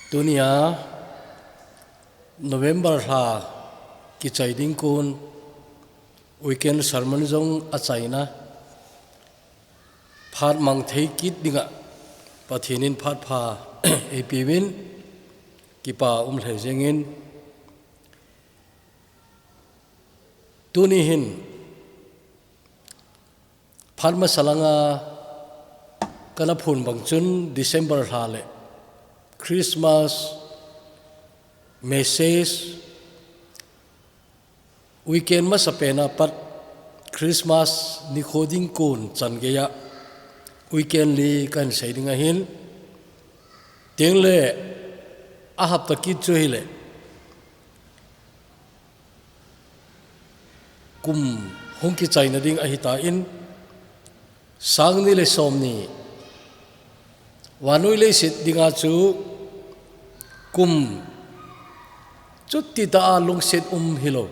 Tunia November ha ki chai ding kun weekend sermon zong a chaina phat mang thei kit dinga pathinin phat pha apwin ki pa thei jengin tuni hin phat ma salanga kana phun bang chun December ha le Christmas message weekend ma sapena pat Christmas ni khoding kun chan geya weekend li kan saidinga hin tengle a hapta ki chuhile kum hongki chaina ding a hita in sangni le somni wanui le sit dinga chu kum chutti ta lung sit hilo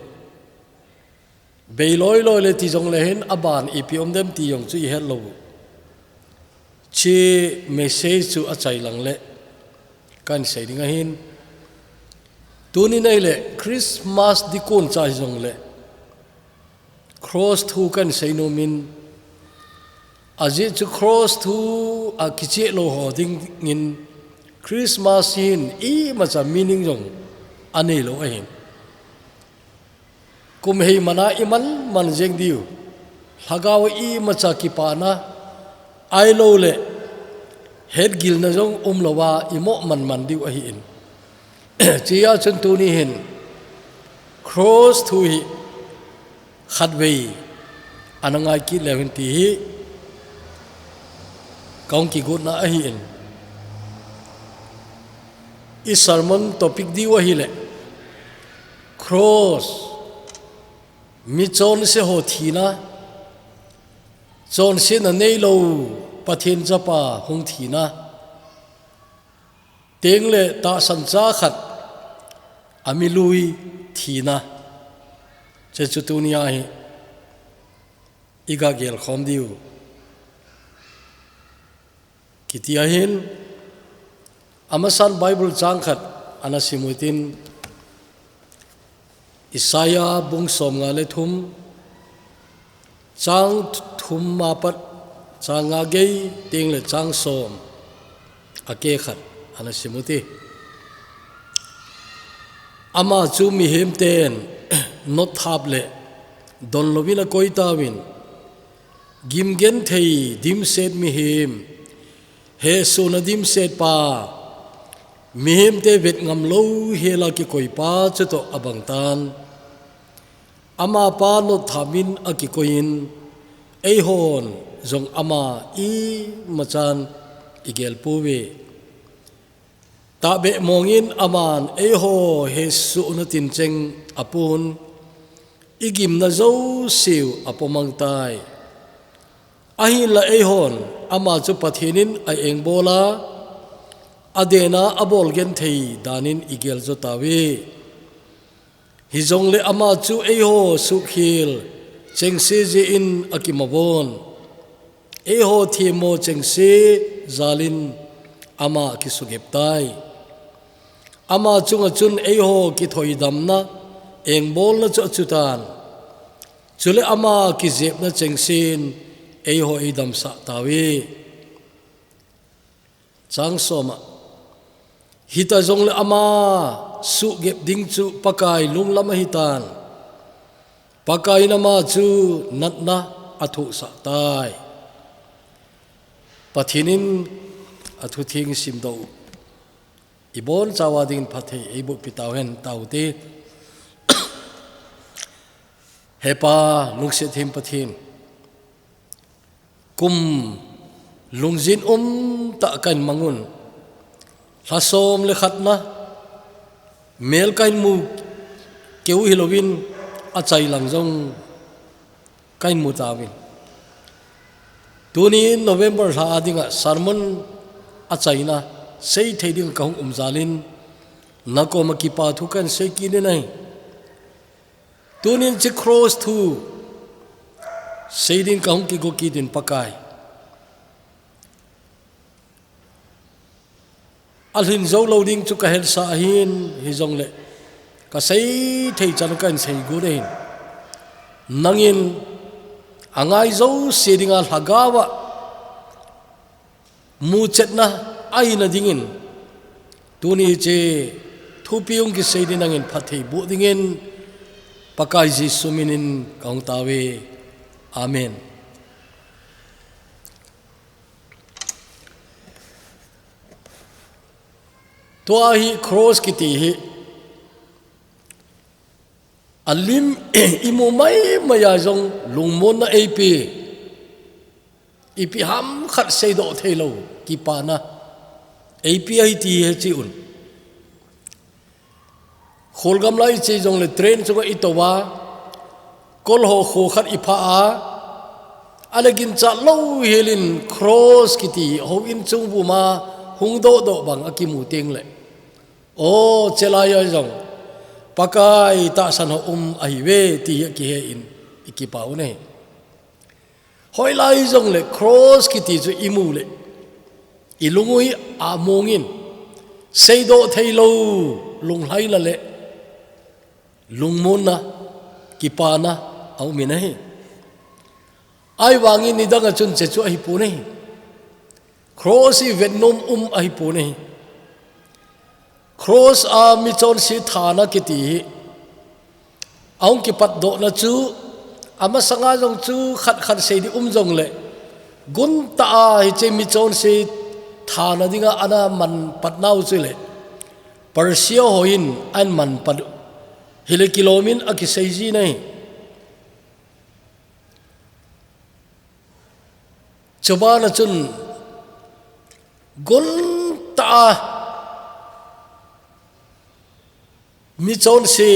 beiloi loi le ti jong le hin aban ipiom dem ti yong chu hello chi message chu a chai lang le kan sei dinga hin tuni nei le Christmas di kun chai jong le cross thu kan sei no min aji chu cross thu a kiche lo ho ding in Christmas hin I ma cha meaning jong ani lo a hin kum hei mana iman man jeng diu hagaw I ma cha ki pa na ai lo le het gil na jong lowa imo man diu a hi in chia chun tu ni hin cross thu hi khat vei anangai ki levin ti hi kaung ki gut na a hi in I sermon topic di wa hi le cross mi chon se ho thina chon se na nei lo pathin chapa hung thina teng le ta san cha khat ami lui thina che chu tu nia hi iga gel khom diu kitia hin amasan Bible chang khat anasimutin Isaiah bung som nga le thum chang thum ma pat chang nga gei ting le chang som ake khat anasimuti ama chu mi hem ten not thap le don lovina koitawin gim gen thei dim set mi hem he sunadim set pa mihem te vet ngam lo hela ki koi pa chato abang tan ama pa no thamin aki koin ei hon zong ama I machan igel puwe ta be mongin aman ei ho he su na tin cheng apun igim na zo siu apomang tai ahin la ei hon ama chu pathinin ai eng bola adena abol gen thei danin igel zo tawe hizong le ama chu ei ho su khil chengse je in akimabon ei ho thimo chengse zalin ama ki sugep tai ama chunga chun ei ho ki thoi damna eng bol na chu chutan chule ama ki zep na chengsin ei ho idam sa tawe chang soma hita zong le ama su gep ding chu pakai lung lama hitan pakai nama chu natna athu sa tai pathinin athu thing sim do ibon chawadin pathe eibu pitaw hen tauti hepa lungse thim pathin kum lungjin ta kan mangun lasom le khatna mel kain mu keu hilowin achai langjong kain mu tawin tuni November ha adinga sermon achaina sei theiding kahung umzalin nakoma ki pa thu kan sei ki ne nai tunin chi cross thu seiding kahung ki go ki din pakai alhin zo loading chu ka hel sa hin hi zong le ka sei thei chan kan sei gu de hin nangin angai zo sedinga hagawa mu chetna aina dingin tuni che thupiung ki sei din nangin phathei bu dingin pakai ji suminin kaung tawe amen. Tua hi cross kiti hi alim imu mai maya jong lungmon na ap ham khat sei do thelo ki pa na ap hi ti he chi un kholgam lai chi jong le train chu i to wa kol ho kho khat i pha a alagin cha lo helin cross kiti ho in chung bu ma hung do do bang akimu teng le o chelaya jong pakai ta san ho ai we ti ki he in iki pau ne hoi lai jong le cross ki ti chu imu le ilungui a mongin seido thailo lung lai la le lungmon na ki pa na au mi na he ai wangi ni dang chun che chu ai pu ne cross i Vietnam ai pu ne cross a mi chon si thana kiti aung ki pat do na chu ama sanga jong chu khat khat sei di jong le gun ta hi che mi chon si thana dinga ana man pat nau chu le Persia hoin an man pat hile kilomin aki sei ji nei choba na chun gun ta mi chon se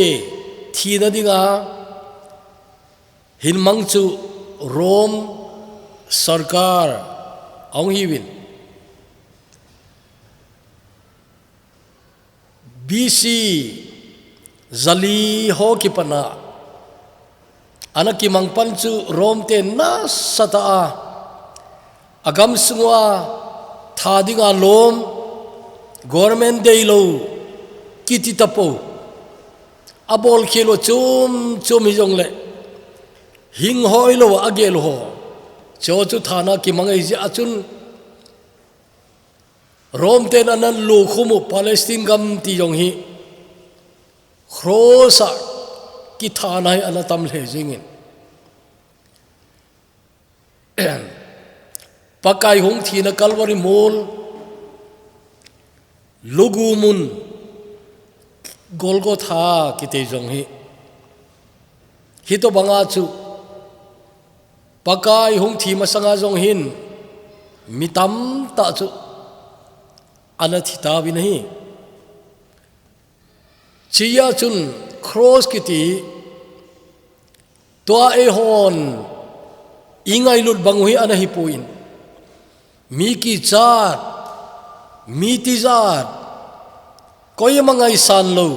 thi na dinga hin mang chu rom sarkar ong hi win BC zali ho ki pana anaki mang pan chu rom te na sata agam sungwa tha dinga lom government day lo kiti tapo abol khelo chum hi jong le hing hoi lo agel ho cho chu thana ki mangai ji achun rom ten anan lu khumu Palestine gam ti jong hi khrosa ki thana hi anatam le jingin pakai hung thina kalwari mol lugumun Golgotha kite jong hi hito banga chu pakai hung thi masanga jong hin mitam ta chu anathi ta bi nahi chia chun cross kiti toa e hon ingai lut bangui anahi puin mi ki chat mi ti zat koi mangai san lo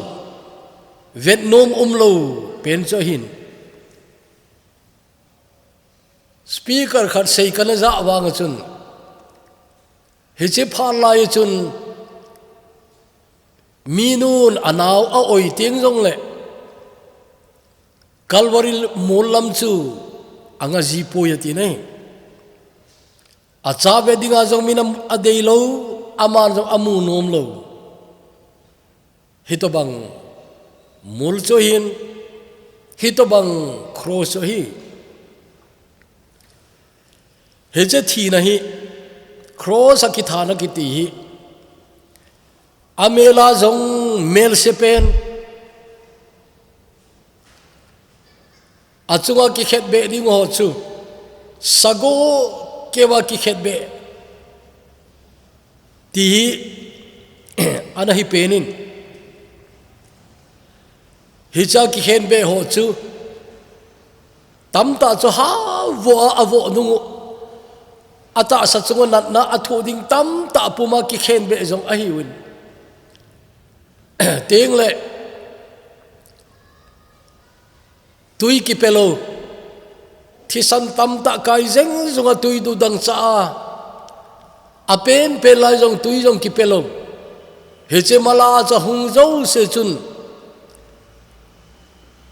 Vietnam lo pen cho hin speaker khat sei kana za wang chun hi che phal lai chun minun anaw a oi teng jong le kalwari molam chu anga ji po yati nei acha be dinga jong minam adei lo aman jong amu nom lo hitobang mul cho hin hitobang cross cho hi heje thi na hi cross ki thana ki ti hi amela jong mel sepen achunga ki khet be ding ho chu sago kewa ki khet be ti ana hi penin hicha ki khen be ho chu tamta chu ha vo avo nu ata sa chu na athu ding tamta puma ki khen be jong a hi win teng le tui ki pelo thi san tamta kai jeng zonga tui du dang cha apen pe lai jong tui jong ki pelo he che mala cha hung zo se chun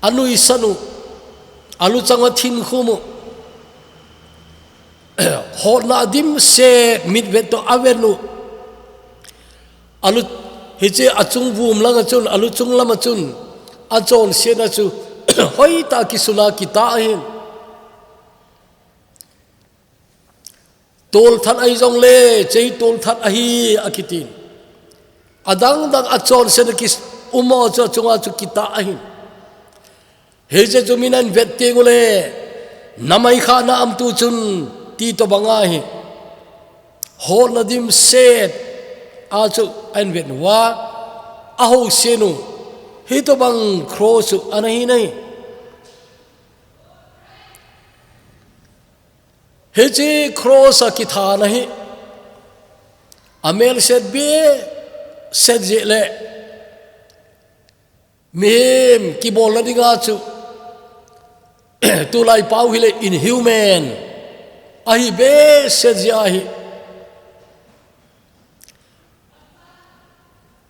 anui sanu alu changa thin khumu hot na dim se mit vet to avenu alu he che achung bum langa chun alu chung lama chun achon se na chu hoi ta ki suna ki ta hin tol that ai jong le chei tol that a hi akitin adang dang achon se na ki umo cho chunga chu ki ta hin he je juminan vet te ngule namai kha na am tu chun ti to banga hi hol na dim set a chu an vet wa a ho senu hi to bang cross anahi nai he je cross ki tha nahi amel set be set je le mem ki bol na dinga chu tu lai pau hi le inhuman ahi be set je ahi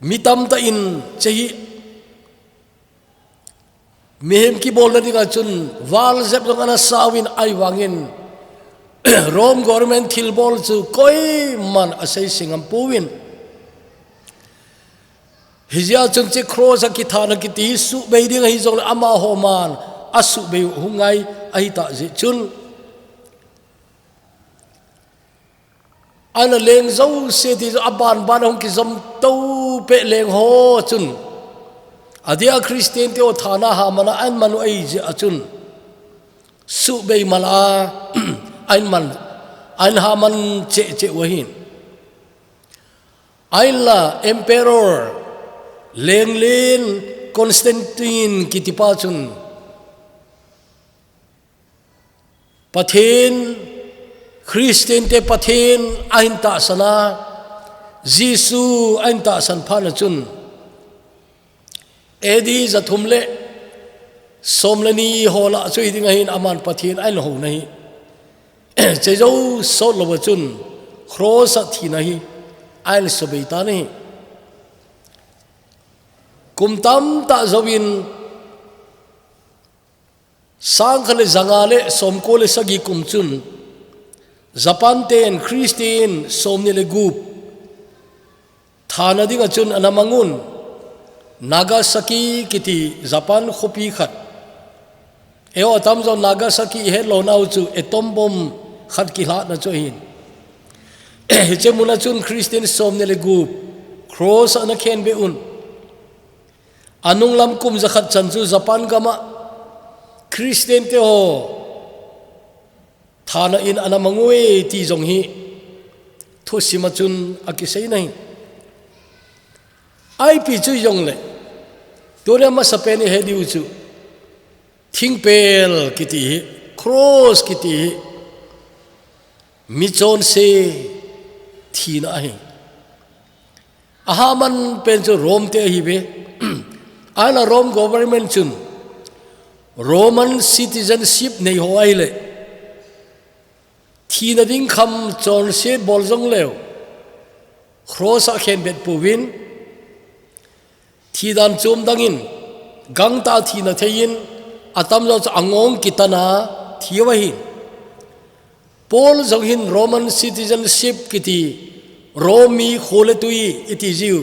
mitam ta in chehi mehem ki bol na dinga chun wal zep dong ana sawin ai wangin rom government thil bol chu koi man asai singam puwin hizia chung che cross ki thana ki ti su be ding hi jong ama ho man asu be hungai ai ta je chun ana leng zo se ti aban ban hong ki zom to pe leng ho chun adia christian te o thana ha mana an manu ai je achun su be mala ein man ein ha man che che wahin ein la emperor lenglin Constantine kitipa chun pathen Christian te pathen ein ta sana Jisu ein ta san phana chun edi zathumle somlani hola chui dinga hin aman pathen ein ho nahi chejo so lo chun cross thi nahi ein sobeita nahi kumtam ta zawin sang khale zangale somkole sagi kumchun Japan ten Christian somni le gup thana dinga chun anamangun Nagasaki kiti Japan khopi khat eo tamzo Nagasaki he lo nau chu atom bomb khat ki hla na cho hin che muna chun Christian somni le gup cross ana khen be un anung lam kum zakhat chanchu Japan gama Christian te ho thana in anamangwe ti jong hi thosima chun akisei nahi ai pi chu yong le tore ma sapeni he diu chu thingpel kiti cross kiti mi chon se thina hi ahaman pen chu rom te hi be ana Rome government chun Roman citizenship nei ho ai le thina ding kham chon se bol jong leo cross a khen bet puwin thidan chum dangin gangta thina thein atam jo angong kitana thiwahi pol jonghin Roman citizenship kiti Romi kholetui iti jiu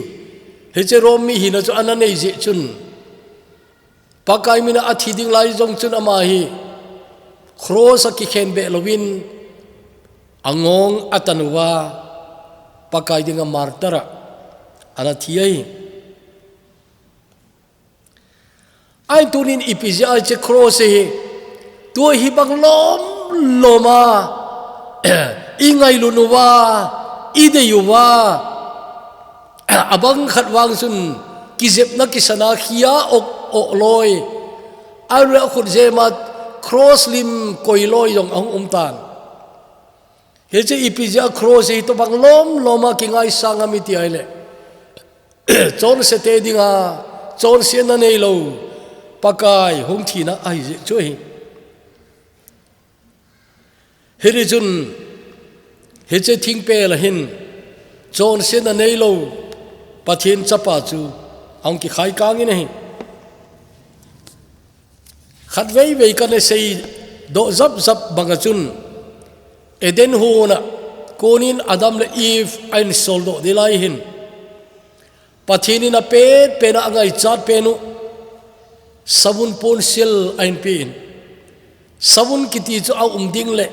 heche Romi hina chu ananei je chun pakai mina athiding lai jong chun ama hi cross ki khen be lovin angong atanuwa pakai dinga martara ana thiai ai tunin ipizia che cross hi tu hi bang lom loma ingai lunuwa ideyuwa abang khatwang sun kizep na kisana khia ok loi ara khut jemat cross lim koiloi jong ang umtan he che ipizia cross hi to bang lom loma kingai sangami ti aile chon se te dinga chon se na nei lo pakai hong thina ai je choi heri jun he che thing pe la hin chon se na nei lo pathin chapa chu ang ki khai kangi nahi khat vei vei kan sei do zap zap bangachun eden huna konin adam le eve ein soldo dilai hin pathinin a pet pena angai chat penu sabun pon sel ein pin sabun kiti chu au ding le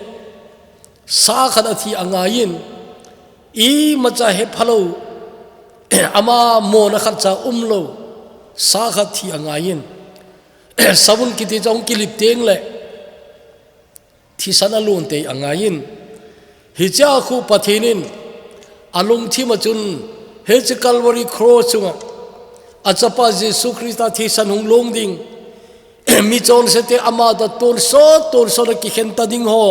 sa khada thi angain I macha he phalo ama mo na khat cha lo sa khat thi angain sabun kiti chong kilip teng le thi sana lun te angain hi cha khu pathinin alung thi ma chun he cha calvary cross chunga achapa jesu christa thi san hung long ding mi chon se te ama da ton so ki khenta ding ho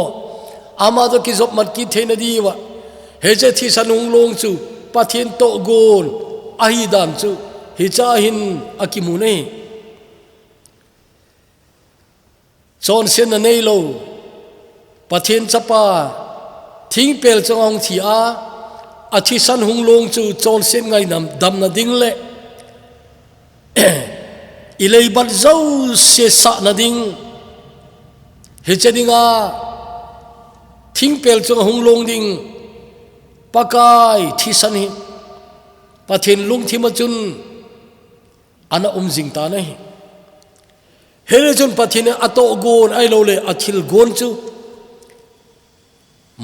ama da ki job mat ki theina diwa he cha thi san hung long chu pathin to gon ahi dam chu hi cha hin akimu nei chon sen na nei lo pathin chapa thing pel chong thi a thi san hung long chu chon sen ngai nam dam na ding le ilei bat zo se sa na ding he chadinga thing pel chong hung long ding pakai thi san hi pathin lung thi ma chun ana jing ta nei hele chun pathin ato gon ai lo le athil gon chu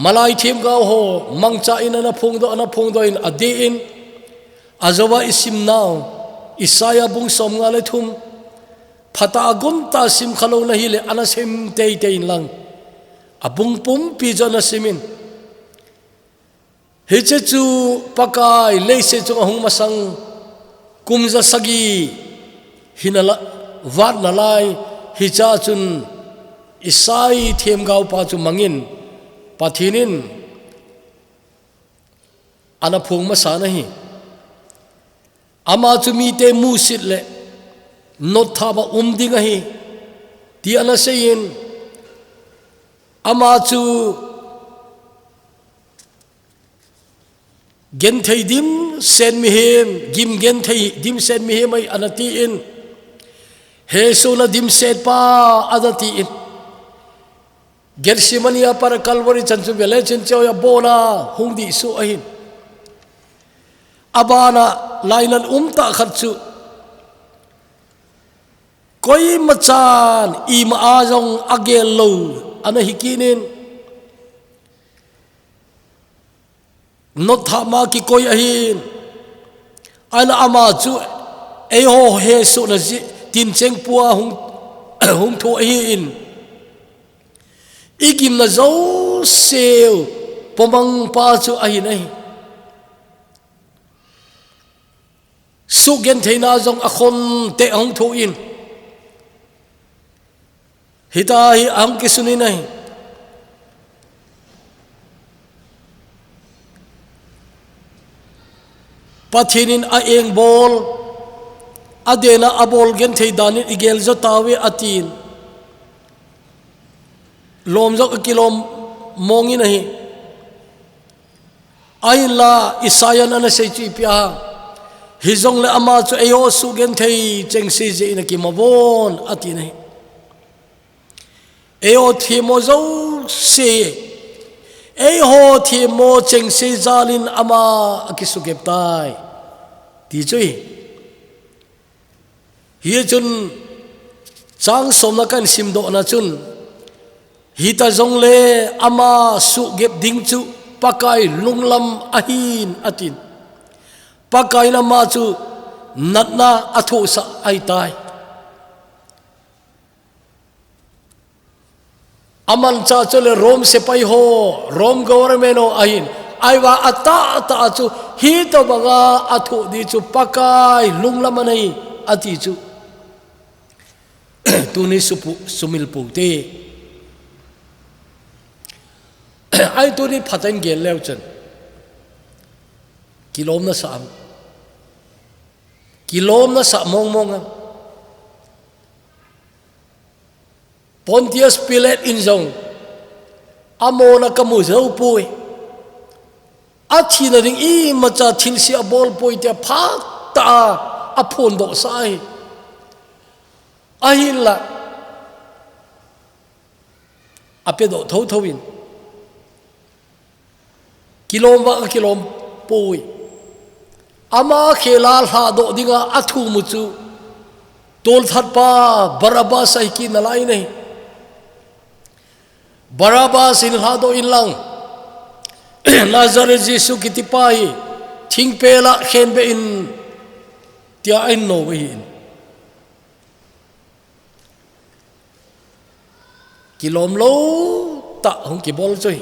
malai thim ga ho mangcha in ana phung do in ade in azawa isim now isaya bung som nga le thum phata gom ta sim khalo na hi le ana sem te in lang abung pum pi jona simin heche chu pakai leise chu hung masang kumza sagi hinala wat na lai hicha chun isai them gau pa chu mangin pathinin ana phung ma sa nahi ama chu mi te mu sit le not thaba ding hi ti ana sein ama chu gen thei dim sen mi hem gim gen thei dim sen mi hem ai anati in he so na dim set pa adati in gersimania para calvary chanchu vele chincho ya bona hungdi su ahin abana lainan ta khatchu koi machan ima ajong agel lo ana hikinin not thama ki koi ahin ana ama chu e ho he su na ji tin cheng pua hung tho ahin igim na zo seo pomang pa chu ahin ai su gen theina jong akhon te hong tho in hita hi ang ki suni nai pathinin a eng bol adena abol gen thei danin igel zo tawe atin lom zo kilom mongi nahi ain la isayan ana sei chi pia hizong le ama chu ayo su gen thei cheng si je na ki mawon ati nahi ayo thimo zo se ayo thimo cheng si zalin ama akisu geptai ti chui hi chun chang som na kan sim do na chun hita zong le ama su gep ding chu pakai lunglam ahin atin pakai na ma chu natna athu sa ai tai aman cha chole rom se pai ho rom government o ahin aiwa ata chu hi to banga athu di chu pakai lunglam anai ati chu tuni supu sumil pu te ai tu ni phaten gel leo chen kilom na sa mong Pontius Pilate in zong amona kamu zau pui athi na ring I macha thil si abol pui te phat ta aphon do sai ahin la ape do thâu thâu in kilom wa kilom pui ama khela ha do dinga athu mu chu tol that pa Barabas ai ki na lai nei Barabas in ha do in lang Nazareth Jesu ki ti pai thing pe la khen be in tia in no we in kilom lo ta hong ki bol choi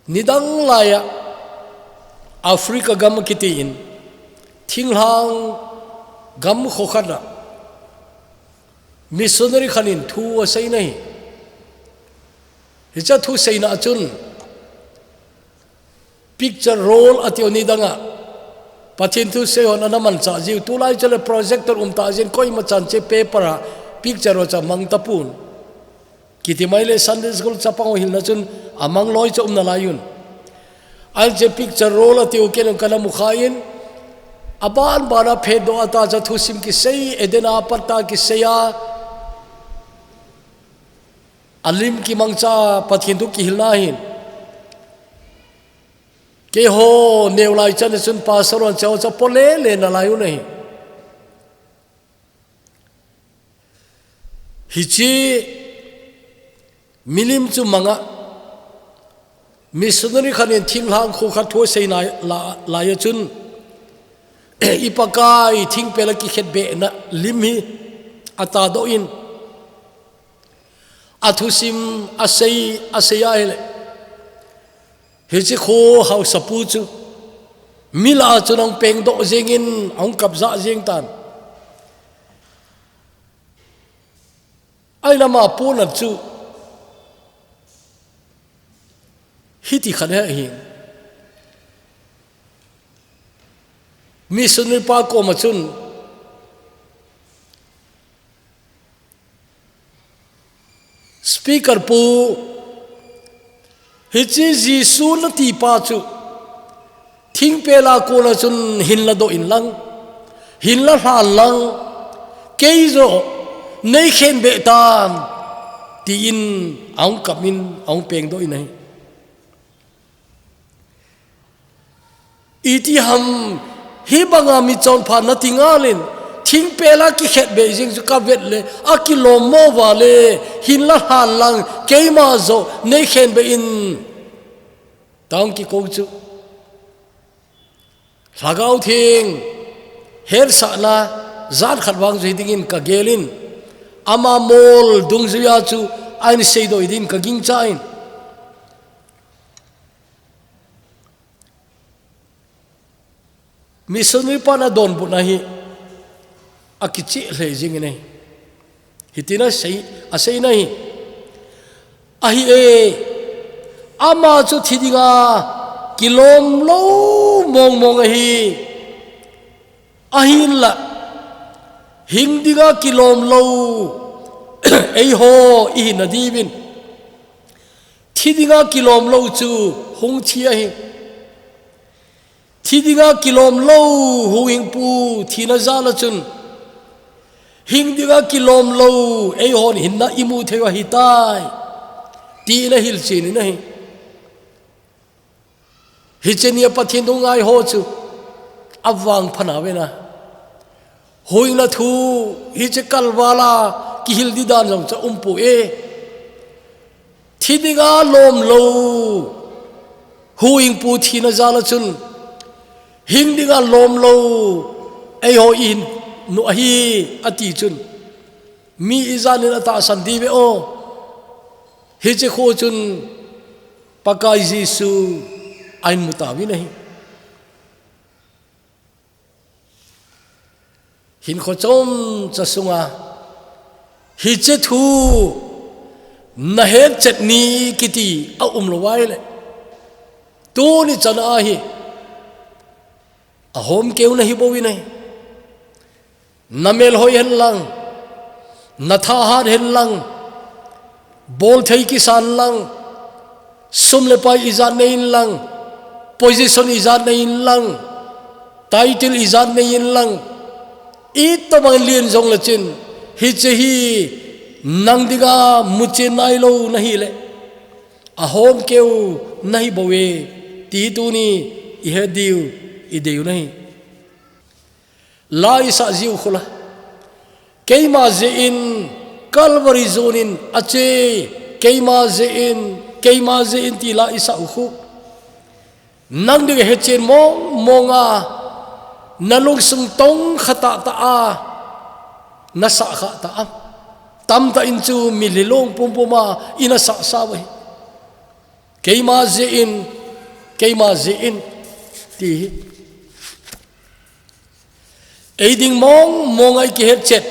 nidang laya Africa gam kitin thing hang gam khokhana missionary khanin thu sei nahi hicha thu sei na chun picture roll atio nidanga pathin thu sei on anaman cha jiu tu lai chale projector ta jin koi ma chan che paper picture ro cha mang tapun kiti maile Sunday school chapang hil na chun amang loi chom na layun al je picture roll atio ken kana mukhain aban bara phedo ata cha thu sim ki sei edena patta ki seya alim ki mangcha pathin tu ki hilna hin ke ho neulai chan chun pasaron chao cha pole le na layu nei hichi milim chu manga missionary khanin thing hang khu kha tho sei na la ya chun ipakai thing pela ki khet be na limhi ata do in athusim asaya hele hichi kho hau sapu chu mila chunang peng do jengin ong kapza jeng tan ai lama puna chu hiti khane hi missionary pa ko ma chun speaker pu hichi Jesu na ti pa chu thing pela ko la chun hin la do in lang hin la han lang kei zo nei khen be tan ti in ong kamin ong peng do in nei iti ham hi banga mi chon pha na tingalin thing pela ki khet be jing chu ka vet le a kilom mo wa le hin la han lang keima zo nei khen be in tang ki ko chu lagau thing her sa na zat khat wang zai ding in ka gelin ama mol dung zia chu ain sei do idin ka ging chain missionary pa na don bu na hi akichi le jing nei hitina sei asei nahi ahi e ama chu thidinga kilom lo mong mong hi ahin la hingdiga kilom lo ei ho I nadibin thidinga kilom lo chu hung chia hi thidinga kilom lo huing pu thina zala chun hingdiga kilom lo ei hon hinna imu thewa hitai ti na hil chin na hi hichenia pathin du ngai ho chu awang phana wena hoina thu hiche kalwala ki hil di dan jong cha umpu e thidinga lom lo huing pu thina zala chun hingdinga lom lo ei ho in no hi ati chun mi izan ata sandi be o hiche kho chun pakai Jesu ain mutawi nahi hin kho chom cha sunga hiche thu na he chetni kiti a lo wai le tu ni chana hi a hom keu na hi bo wi nei namel hoi hen lang na tha har hen lang bol thei ki san lang sum le pai izan nein lang position izat na in lang title izat na in lang ito bang lian zong la chin hi che hi nang diga muchin nai lo na hi le a hom keu nahi bowe ti tu ni I he diu I deu nahi la isa ziu khula keima ze in Calvary zone in ache keima ze in ti la isa ukhu nang de he chen monga nalung sung tong khata ta a na sa kha ta am tam ta in chu mililong pumpuma ina sa sa wai keima ze in ti aiding mong ai ki het chet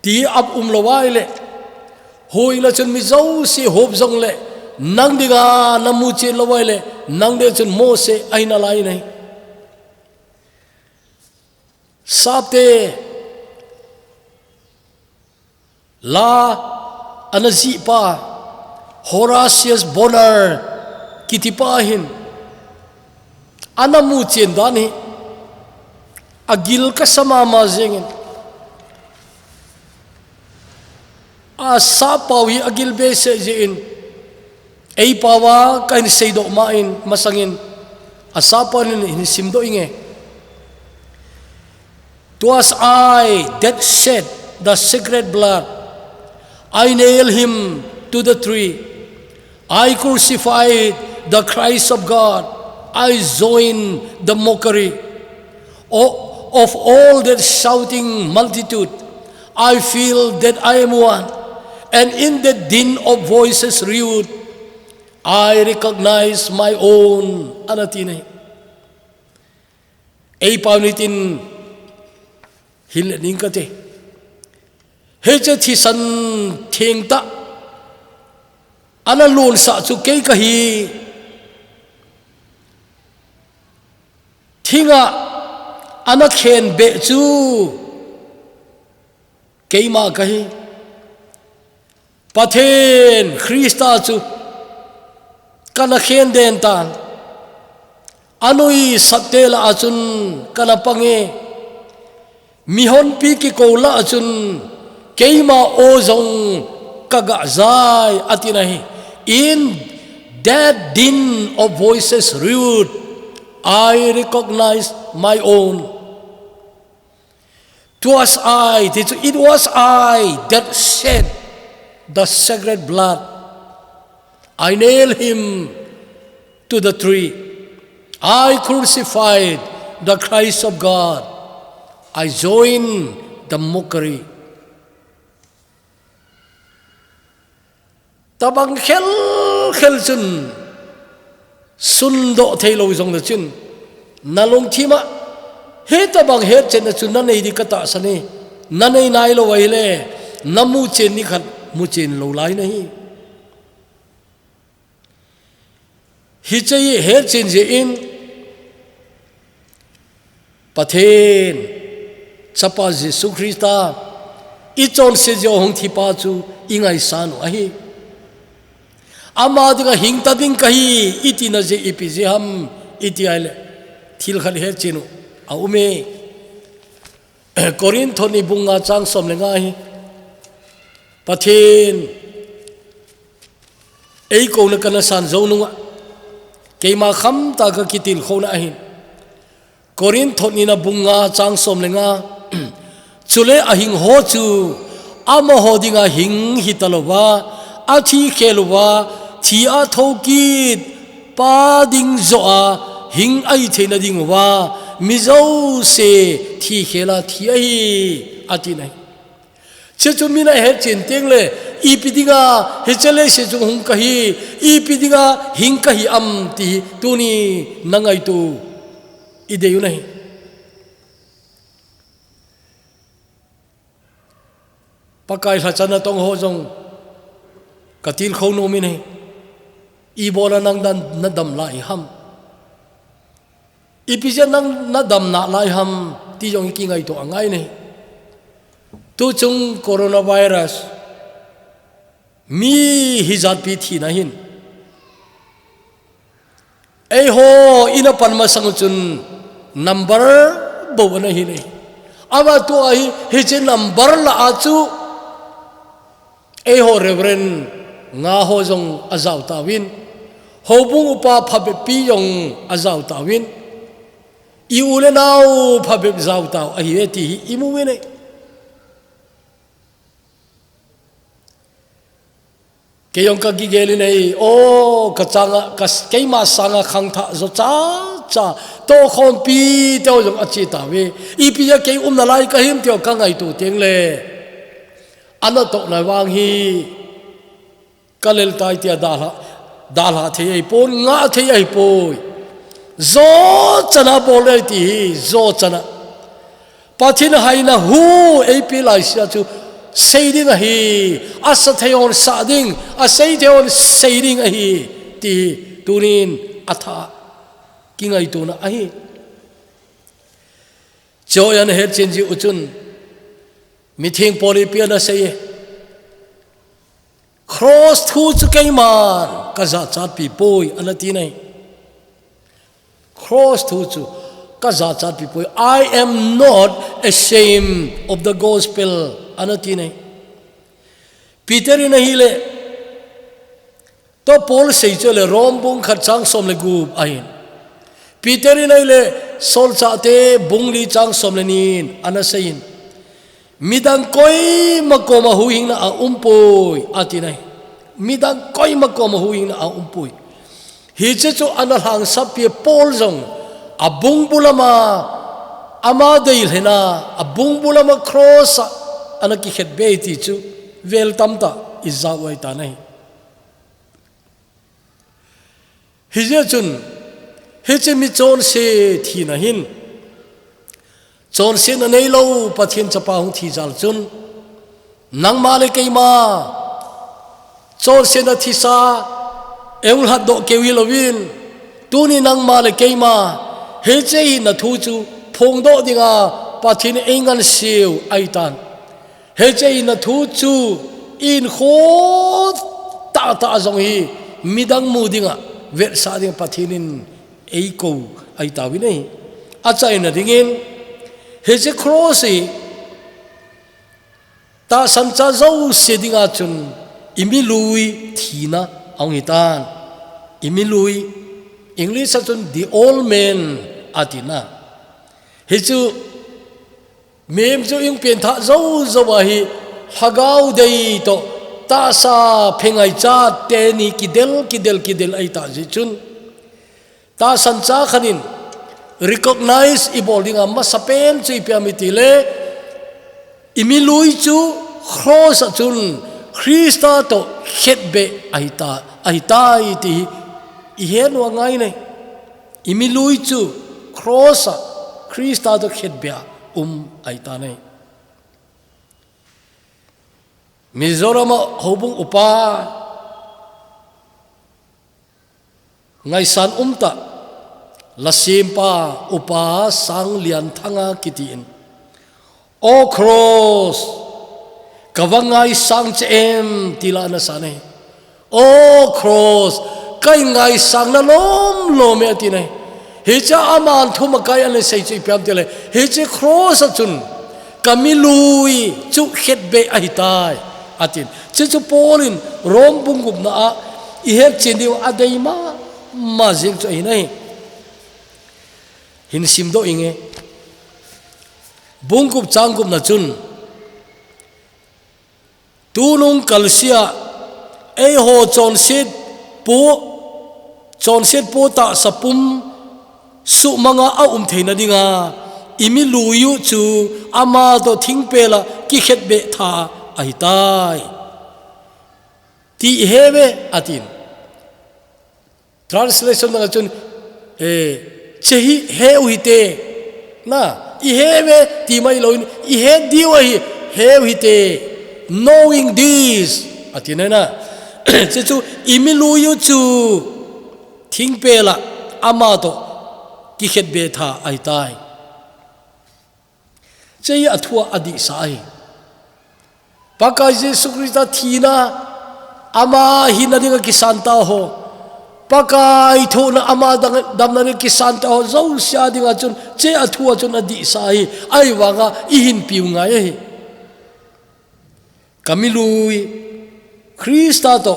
ti ap lawai le hoi la chun mi zo si hop zong le nang diga namu che lawai le nang de chun mo se aina lai nei sapte la anazi pa Horatius Bonar kitipahin anamu chen dani agil ka sama ma zengin asa pawi agil be se jein ei pawa kain seido main masangin asa panin in simdo inge twas I that shed the sacred blood I nailed him to the tree I crucified the Christ of God I join the mockery of all that shouting multitude I feel that I am one and in the din of voices rude I recognize my own anatinay ay paunitin hilaning kate hecha thisan thengta analun sa chu kei kahi thinga ana khen be chu keima kahi pathen Krista chu kana khen den tan anui satela achun kana pange mihon pi ki kola achun keima ozong kaga zai atinahi in that din of voices rude I recognize my own it was I that shed the sacred blood I nailed him to the tree I crucified the Christ of God I joined the mockery tabang khel chun sundo thailo jong da chun nalong thima he tabang he chen chun na nei di kata sane na nei nai lo wai le namu chen ni khat mu chen lo lai nahi hi chai he chen je in pathen chapa Jesu Krista I chon se jo hong thi pa chu ingai san ahi ama diga hingta ding kahi itina je ipije ham iti ale thil khal he chinu aume Korinth ni bunga chang som lenga hi pathen ei ko na kana san zo nunga keima kham ta ka kitil khona ahin Korinth ni na bunga chang som lenga chule ahing ho chu ama ho dinga hing hitalowa athi kheluwa thi a thokit pa ding zo a hing ai theina ding wa mizo se thi khela thi ai ati nai chu mina he chen teng le ipidinga he chale se chu hung kahi ipidinga hing kahi am ti tuni nangai tu ideyu nahi pakai hachana tong ho jong katil kho no mi nei I bola nang dan na dam lai ham ipija nang na dam na lai ham ti jong ki ngai to angai nei tu chung coronavirus mi hizat pi thi na hin ai ho ina pan ma sang chun number bo na hi nei aba to ai hi che number la a chu ai ho reverend nga ho jong azau tawin ho bung upa phabe pi yong azau tawin i ule nau phabe zau taw a hi ti i mu we nei ke yong ka gi geli nei o ka changa ka ke ma sanga khang tha zo cha cha to khom pi to jong a chi ta we i pi ya ke na lai ka him tyo ka ngai tu teng le ana to na wang hi kalel tai tia dala the ai pon nga the ai poi zo chana bole ti zo chana pathin haina hu ai pi lai sia chu saying a hi asatheon sading a saytheon saying a hi ti tunin atha kingai tuna a hi joyan her chenji uchun mithing poli piana say cross thu chu kaiman kaza chat pi poi anati nai cross thu chu kaza chat pi poi I am not ashamed of the gospel anati nai Peter in hile to Paul sei chole rom bung khat chang som le gu ain Peter in hile sol cha te bung li chang som le nin anasain midang koi makoma huing na umpoi ati nai midang koi makoma huing na umpoi hi che chu analhang sapie Paul jong abung bulama ama deil hena abung bulama cross anaki khet be ti chu vel tamta izawai ta nai hije chun hiche mi chon se thi na hin chon se na nei lo pathin chapa hung thi jal chun nang ma le kai ma chon se na thi sa eul hat do kewi lovin tuni nang ma le kai ma hiche na thu chu phong do dinga pathin engan siu aitan heche na thu chu in khot ta zong hi midang mudinga vet sa ding pathinin ei ko ai ta wi nei a chai na dingin heche crossi ta san cha zo se dinga chun imi lui thina ong hitan imi lui english chun the old man atina hechu mem chu ing pen tha zo zo wa hi hagau dei to ta sa phengai cha te ni kidel ai ta ji chun ta san cha khanin recognize evolving amma sapen chi piamiti le imi lui chu cross chun Christa to khetbe ai ta ti i hen wa ngai nei imi lui chu cross Christa to khetbe ai ta nei Mizoram hobung upa ngai san ta lasim pa upa sang lian thanga kitin o cross kawangai sang chem tilana sane o cross kai ngai sang na lom me ti nei hecha aman thuma kai ane sei chi pyam tele heche cross chun kamilui chu khetbe ai tai atin chu polin rom bungup na a I het chindiu adei ma jing chu nei hin sim do inge bungup changup na chun tunung kalsia ei ho chon sit po ta sapum su manga a theina dinga imi luyu chu ama do thingpela ki khetbe tha ai tai ti hebe atin translation na chun chehi he uite na I hebe ti mai loin I he diwa hi he uite knowing this atinena chu imi luyu chu thingpela ama do ki khetbe tha ai tai chei athua adi sai pakai Jesu Christa thina ama hinadinga ki santa ho pakai thu na ama dam na ni kisan ta ho zo sia dinga chun che athu chun adi sai ai wanga I hin piu ngai hi kamilui Krista to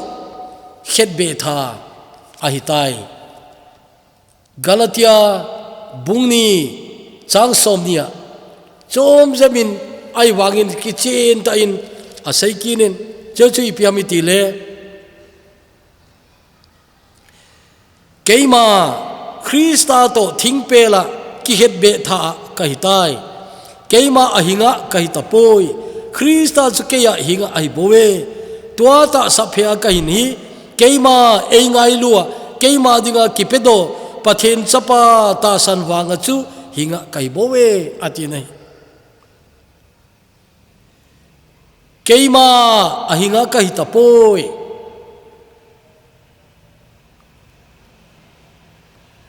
het be tha ahitai Galatia bungni chang somnia chom jamin ai wangin ki chen ta in asai kinin chui piami ti le keima Krista to thingpela ki het be tha kahitai keima ahinga kahitapoi Krista chu ke ya hinga ai bowe tua ta saphea kahin hi keima eingai lua keima dinga kipedo pathen chapa ta san wanga chu hinga kai bowe ati nai keima ahinga kahitapoi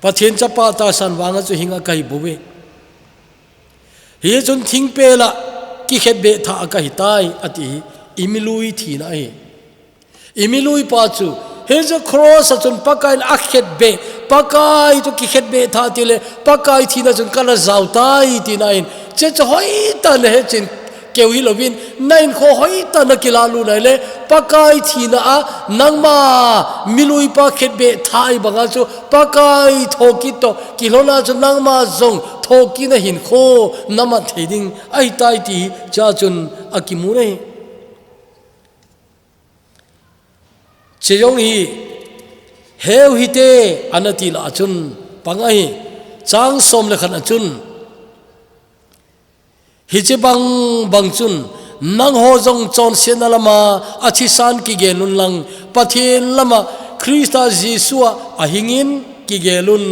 pathen chapa ta san wanga chu hinga kai bowe hi chun thingpela ki het be tha ka hitai ati imilui thina hi imilui pa chu he jo cross chun pakai a het be pakai to ki het be tha tile pakai thina chun kala zautai tinain che cho hoi ta le he chin kewi lovin nain kho hoi ta na kilalu na le pakai thina a nangma milui pa het be thai banga chu pakai thoki to kilona chu nangma zong thoki na hin kho nama theding ai tai ti cha chun akimu nei cheyong hi heu hi te anati la chun pangai chang som le khan chun hi che bang chun nang ho jong chon senalama achi san ki gelun lang pathen lama Krista Jesua ahingin ki gelun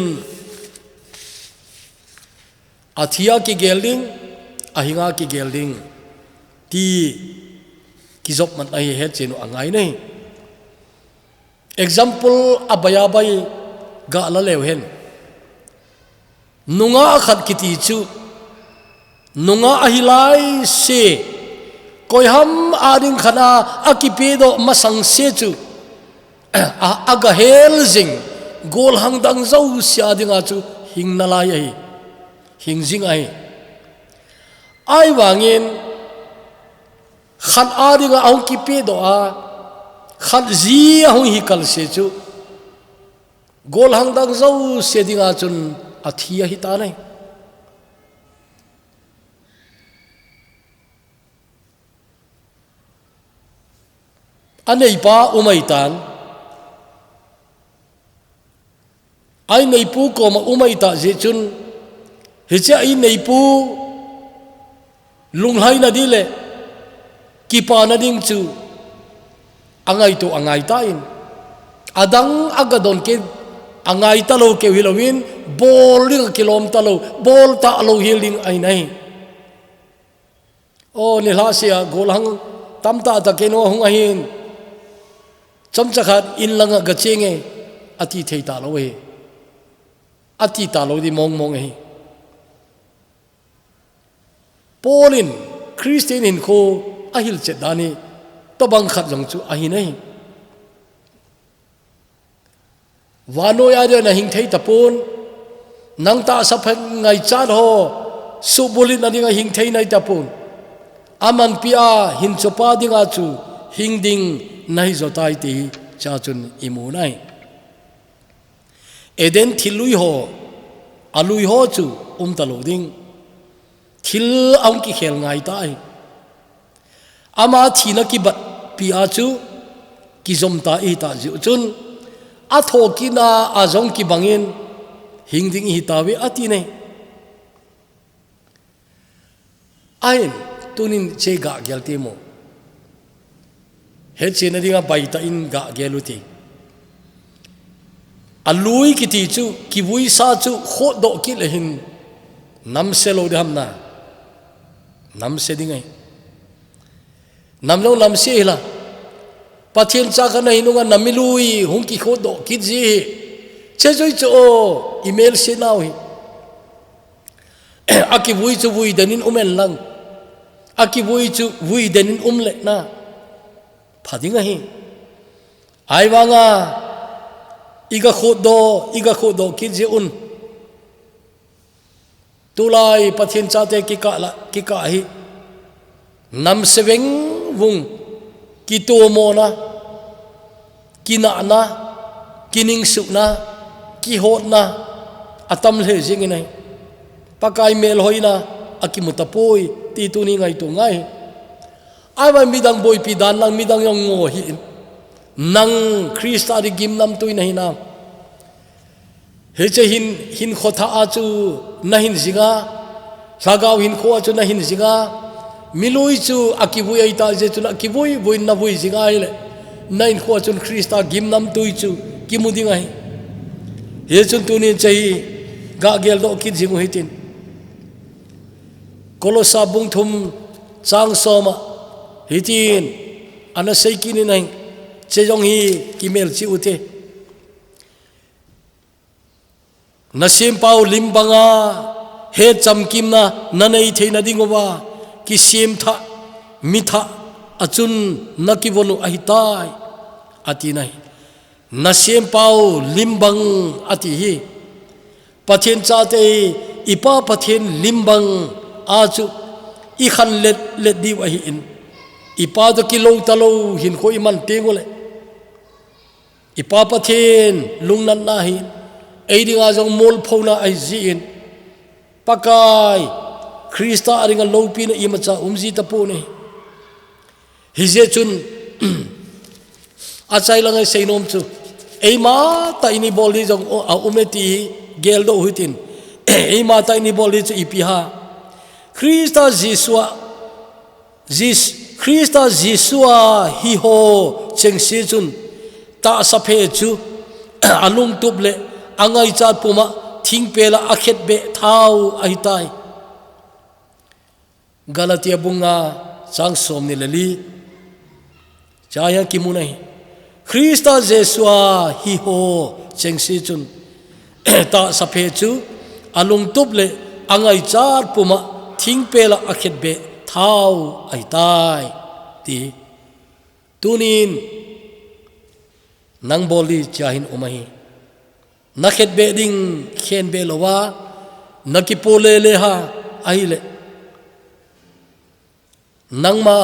athia ki gelding ahinga ki gelding ti kizop man ai het chenu angai nei example abaya bai ga la lew hen nunga khat kiti chu nunga ahilai se koi ham ading khana akipedo masang se chu aga hel jing gol hang dang zo sia dinga chu hing na lai ai hing jing ai wangin khat adinga au kipedo a khat zi hong hi kal se chu gol hang dang zo se dinga chun athia hi ta nai anei pa umaitan ai nei pu ko ma umaita je chun hi cha ai nei pu lung hai na dile ki pa na ding chu angai to angai tain adang agadon ke angai ta lo ke hilowin bol ring kilom ta lo bol ta lo healing ai nai o ni la sia golang tam ta ta ke no hung a hin chom chakhat in langa ga chenge ati thei ta lo we ati ta lo di mong mong hi polin Christian in ko ahil che dani to bang khat jong chu ahi nei wano ya de na hing thei tapon nang ta sa phan ngai chan ho su bulin na dinga hing thei nai tapon aman pia hin chopa dinga chu hing ding nai zo tai ti cha chun imu nai eden thilui ho alui ho chu talo ding thil ang ki khel ngai tai ama thina ki bat pia chu ki zom ta I ta ju chun a thokina a zong ki bangin hing ding hi tawi ati nei ain tunin che ga gelti mo he che na dinga bai ta in ga geluti alui ki ti chu ki vui sa chu kho do ki le hin nam se lo de hamna nam se dingai nam lo nam se la pathian cha kana hinunga namilui hung ki kho do ki ji che joi cho email se naw hi aki vui chu vui danin umen lang aki vui chu vui danin le na phadinga hi ai wanga iga khut do ki je un tulai pathin chate ki ka hi nam seveng vung ki to mo na ki na na kining su na ki hot na atam le jing nei pakai mel hoina akimutapoi ti tu ni ngai tu ngai ai vai midang boy pi dan lang midang yong ngo hi nang Krista di gim nam tu nei na he che hin khotha a chu na hin zinga sagau hin kho chu na hin zinga milui chu akibui ai ta je chu na kibui buin na bui zinga ile nain kho chun Krista gim nam tu chu kimuding ai he chun tu ni chei ga gel do ki jingu hitin Kolosa bung thum chang soma hitin ana sei ki ni nai che jong hi kimel chi ute nasim pau limbanga he chamkim na nanei theina dingowa ki sim tha mitha achun nakibonu ahitai ati nai nasim pau limbang ati hi pathen chate ipa pathen limbang achu i khan let di wa hi in ipa to kilo talo hin ko iman tengole ipa pathen lungnan na hi eidinga jong mol phona ai ji in pakai Krista aringa lopi na imacha umji tapu ne hije chun achai langai seinom chu eima ta ini boli jong umeti gel do hutin eima ta ini boli chu ipiha Krista Jisua hi ho chengsi chun ta saphe chu alung tuple angai chat puma thing pela akhet be thau ahitai Galatia bunga chang som ni lali chaya kimunai Krista Jesua hi ho chengsi chun ta saphe chu alung tuple angai chat puma thing pela akhet be thau ai tai ti tunin nang boli chahin umahi nakhet be ding khen be lowa nakipole le ha aile nangma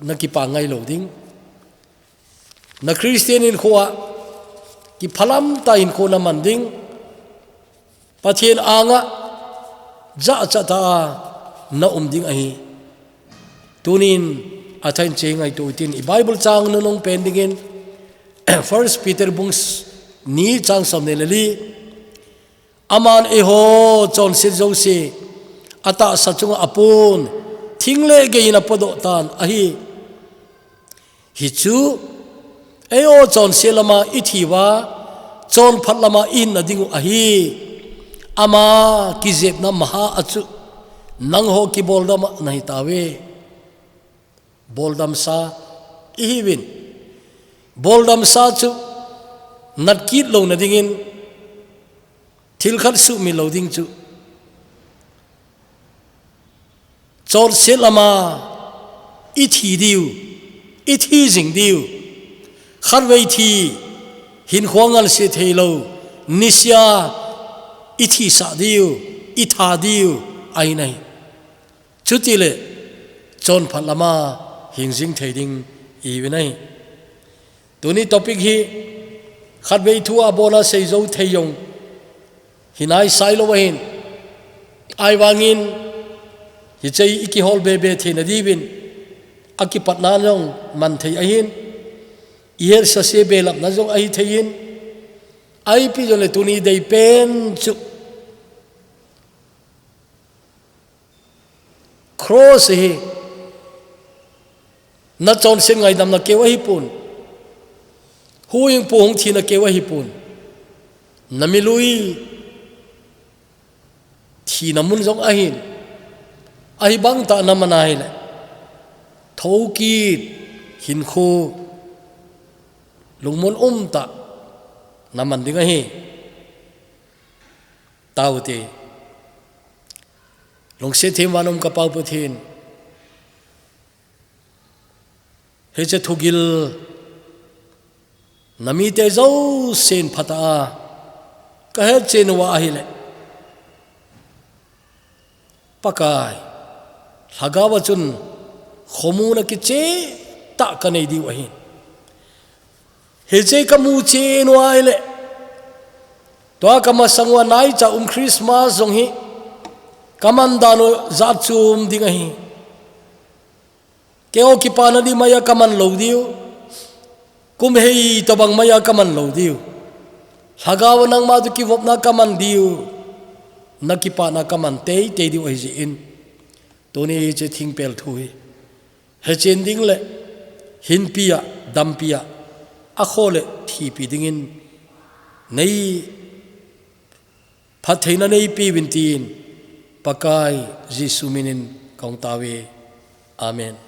nakipa ngai lo ding na Christian in khuwa ki phalam ta in ko na manding pathen anga za chata na ding ahi tunin athain chengai tu tin I Bible chang no nong pending in 1 Peter bungs ni chang som ne lali aman e ho chon se jo se ata sachunga apun thingle ge ina podo tan ahi hi chu eo chon se lama I thiwa chon phat lama in adingu ahi ama kizep na maha achu nang ho ki boldam nahi tawe boldam sa ihibin boldam sa chu nat kit lo na dingin thil khat su mi lo ding chu chor selama I thi diu I thi jing diu kharwei thi hin khwangal se theilo nisya I thi sa diu I tha diu ai nai chutile chon phalama hingjing theiding I vinai tuni topic hi khatwei thu abola seizo theyong hinai sailo wahin ai wangin hi chei iki hol bebe thina dibin aki patna jong man thei ahin yer sa se belap na jong ai thein ai pi jole tuni dei pen chu cross hi na chon se ngai dam na kewa hi pun huing pu hong thina kewa hi pun namilui thi namun jong ahin ai bang ta namanai le thoki hin khu lungmon ta naman dinga hi tauti longse them wanom ka pau pathin he che thugil nami te zo sen phata ka he chenwa hi le pakai hagawa chun khomu na ki che ta ka nei di wa hi he che ka mu chenwa hi le to ka ma sangwa nai cha Christmas zong hi kamandano za chum dinga hi keo ki pana di maya kaman lo diu kum hei to bang maya kaman lo diu hagaw nang ma du ki vop na kaman diu nakipa na kaman te di oi ji in to ni che thing pel thui he chen ding le hin pia dam pia a khole thi pi ding in nei phatheina nei pi bin tin pakai jisu minin kaung tawe amen.